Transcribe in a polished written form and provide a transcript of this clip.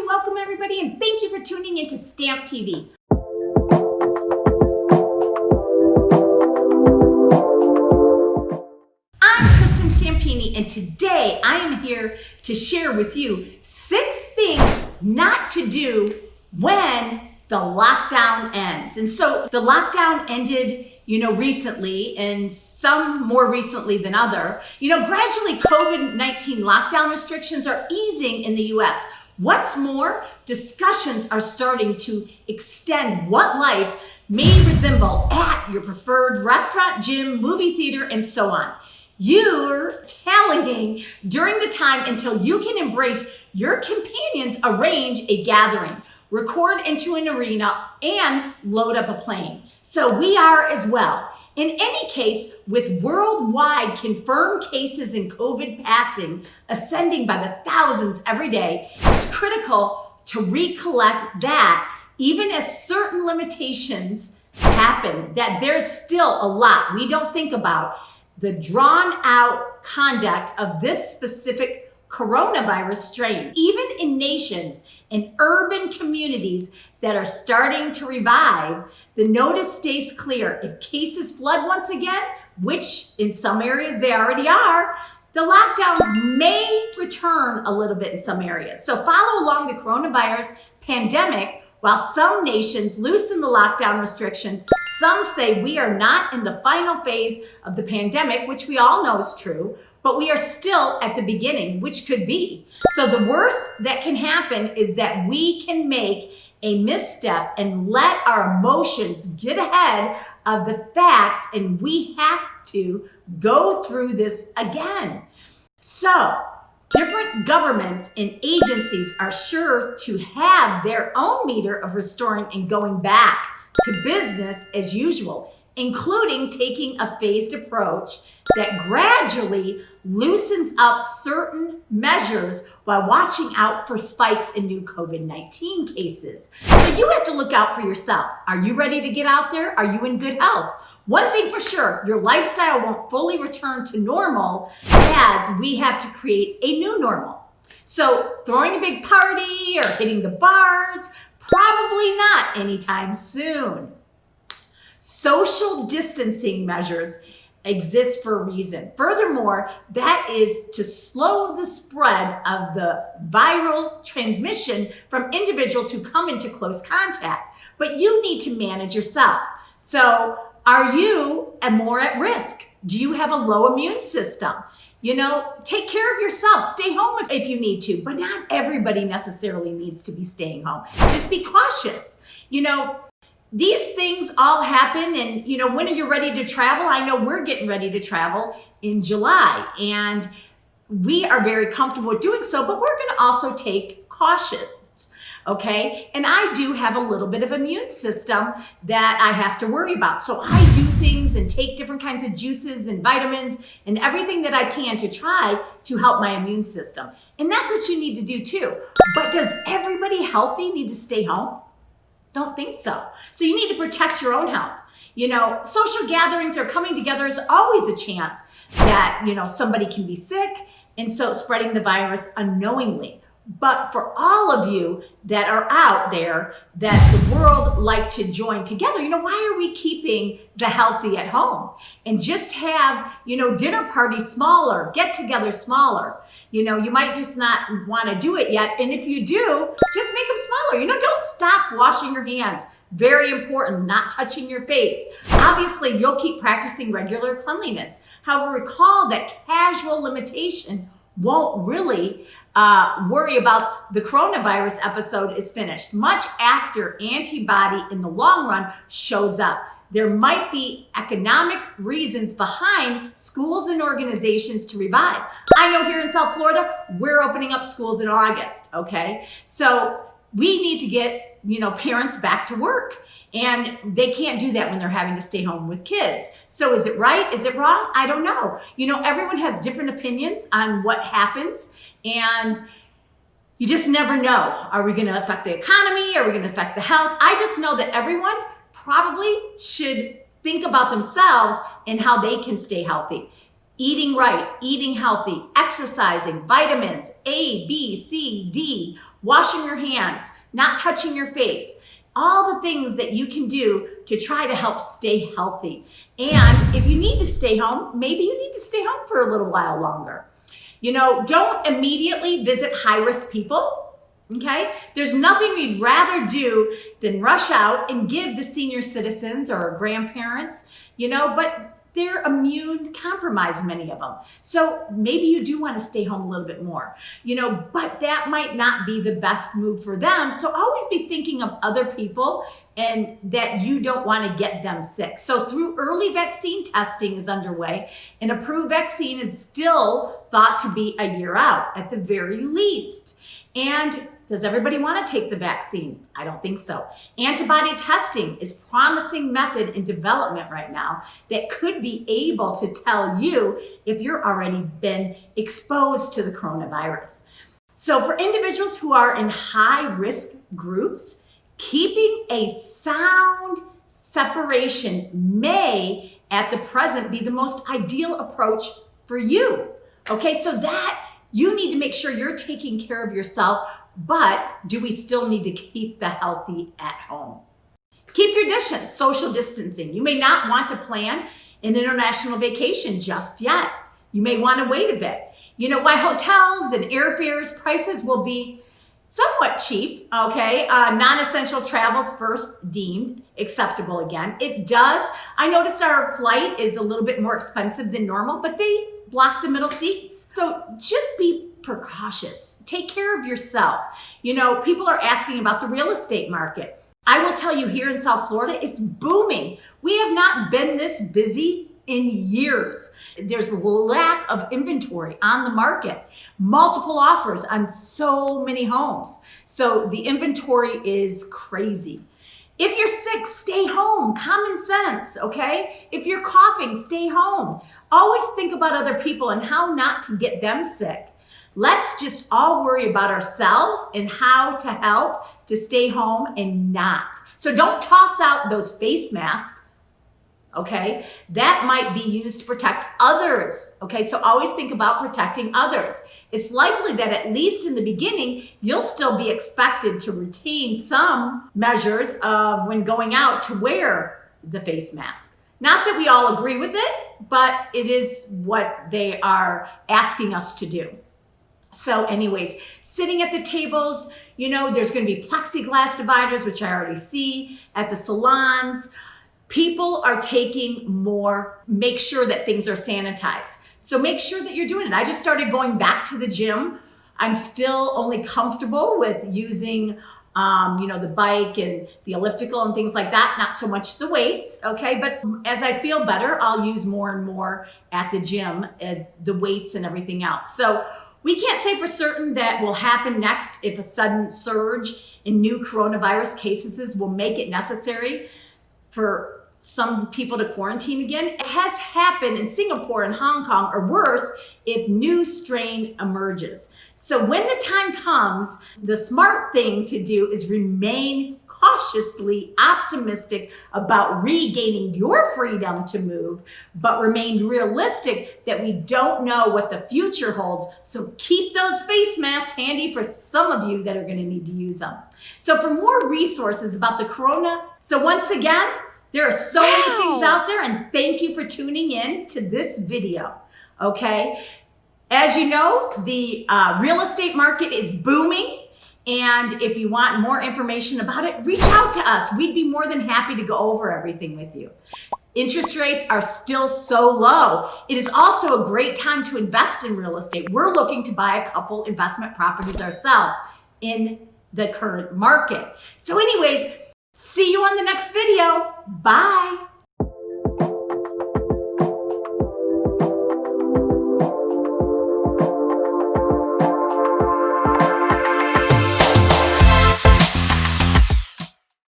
welcome everybody, and thank you for tuning into Stamp TV. I'm Kristin Stampini, and today I am here to share with you 6 things not to do when the lockdown ends. And so the lockdown ended, recently, and some more recently than other. Gradually COVID-19 lockdown restrictions are easing in the US. What's more, discussions are starting to extend what life may resemble at your preferred restaurant, gym, movie theater, and so on. You're tallying during the time until you can embrace your companions, arrange a gathering, record into an arena, and load up a plane. So we are as well. In any case, with worldwide confirmed cases in COVID passing, ascending by the thousands every day, it's critical to recollect that even as certain limitations happen, that there's still a lot we don't think about. The drawn out conduct of this specific coronavirus strain, even in nations and urban communities that are starting to revive, the notice stays clear. If cases flood once again, which in some areas they already are, the lockdowns may return a little bit in some areas. So follow along the coronavirus pandemic. While some nations loosen the lockdown restrictions, some say we are not in the final phase of the pandemic, which we all know is true, but we are still at the beginning, which could be. So the worst that can happen is that we can make a misstep and let our emotions get ahead of the facts, and we have to go through this again. So different governments and agencies are sure to have their own meter of restoring and going back to business as usual, including taking a phased approach that gradually loosens up certain measures while watching out for spikes in new COVID-19 cases. So you have to look out for yourself. Are you ready to get out there? Are you in good health? One thing for sure, your lifestyle won't fully return to normal as we have to create a new normal. So throwing a big party or hitting the bars, probably not anytime soon. Social distancing measures exist for a reason. Furthermore, that is to slow the spread of the viral transmission from individuals who come into close contact. But you need to manage yourself. So are you more at risk? Do you have a low immune system? Take care of yourself. Stay home if you need to, but not everybody necessarily needs to be staying home. Just be cautious. These things all happen, and when are you ready to travel? I know we're getting ready to travel in July, and we are very comfortable with doing so, but we're going to also take cautions. Okay. And I do have a little bit of immune system that I have to worry about. So I do things and take different kinds of juices and vitamins and everything that I can to try to help my immune system. And that's what you need to do too. But does everybody healthy need to stay home? Don't think so. So you need to protect your own health. Social gatherings are coming together is always a chance that, somebody can be sick, and so spreading the virus unknowingly. But for all of you that are out there that the world like to join together, why are we keeping the healthy at home and just have, dinner parties smaller, get together smaller? You might just not want to do it yet. And if you do, just make them smaller. Don't stop washing your hands. Very important, not touching your face. Obviously, you'll keep practicing regular cleanliness. However, recall that casual limitation won't really worry about the coronavirus episode is finished. Much after antibody in the long run shows up, there might be economic reasons behind schools and organizations to revive. I know here in South Florida, we're opening up schools in August, okay? So we need to get, parents back to work. And they can't do that when they're having to stay home with kids. So is it right? Is it wrong? I don't know. Everyone has different opinions on what happens, and you just never know. Are we going to affect the economy? Are we going to affect the health? I just know that everyone probably should think about themselves and how they can stay healthy. eating right, eating healthy, exercising, vitamins, A, B, C, D, washing your hands, not touching your face, all the things that you can do to try to help stay healthy. And if you need to stay home, maybe you need to stay home for a little while longer. You know, don't immediately visit high-risk people, okay? There's nothing we'd rather do than rush out and give the senior citizens or grandparents, you know, but they're immune compromised, many of them. So maybe you do want to stay home a little bit more, you know, but that might not be the best move for them. So always be thinking of other people and that you don't want to get them sick. So through early vaccine testing is underway, an approved vaccine is still thought to be a year out at the very least. And does everybody want to take the vaccine? I don't think so. Antibody testing is a promising method in development right now that could be able to tell you if you're already been exposed to the coronavirus. So for individuals who are in high risk groups, keeping a sound separation may at the present be the most ideal approach for you. Okay, so that you need to make sure you're taking care of yourself, but do we still need to keep the healthy at home? Keep your distance, social distancing. You may not want to plan an international vacation just yet. You may want to wait a bit. You know, while hotels and airfares prices will be somewhat cheap, okay? Non-essential travels first deemed acceptable again. It does. I noticed our flight is a little bit more expensive than normal, but they block the middle seats. So just be precautious. Take care of yourself. You know, people are asking about the real estate market. I will tell you, here in South Florida, it's booming. We have not been this busy in years. There's lack of inventory on the market, multiple offers on so many homes. So the inventory is crazy. If you're sick, stay home. Common sense, okay? If you're coughing, stay home. Always think about other people and how not to get them sick. Let's just all worry about ourselves and how to help to stay home and not. So don't toss out those face masks, okay? That might be used to protect others, okay? So always think about protecting others. It's likely that at least in the beginning, you'll still be expected to retain some measures of when going out to wear the face mask. Not that we all agree with it, but it is what they are asking us to do. So anyways, sitting at the tables, you know, there's going to be plexiglass dividers, which I already see at the salons. People are taking more, make sure that things are sanitized. So make sure that you're doing it. I just started going back to the gym. I'm still only comfortable with using, you know, the bike and the elliptical and things like that. Not so much the weights, okay? But as I feel better, I'll use more and more at the gym as the weights and everything else. So we can't say for certain that will happen next if a sudden surge in new coronavirus cases will make it necessary for some people to quarantine again. It has happened in Singapore and Hong Kong, or worse, if new strain emerges. So when the time comes, the smart thing to do is remain cautiously optimistic about regaining your freedom to move, but remain realistic that we don't know what the future holds. So keep those face masks handy for some of you that are going to need to use them. So for more resources about the corona, so once again, there are so many things out there, and thank you for tuning in to this video, okay? As you know, the real estate market is booming, and if you want more information about it, reach out to us. We'd be more than happy to go over everything with you. Interest rates are still so low. It is also a great time to invest in real estate. We're looking to buy a couple investment properties ourselves in the current market. So anyways, see you on the next video. Bye.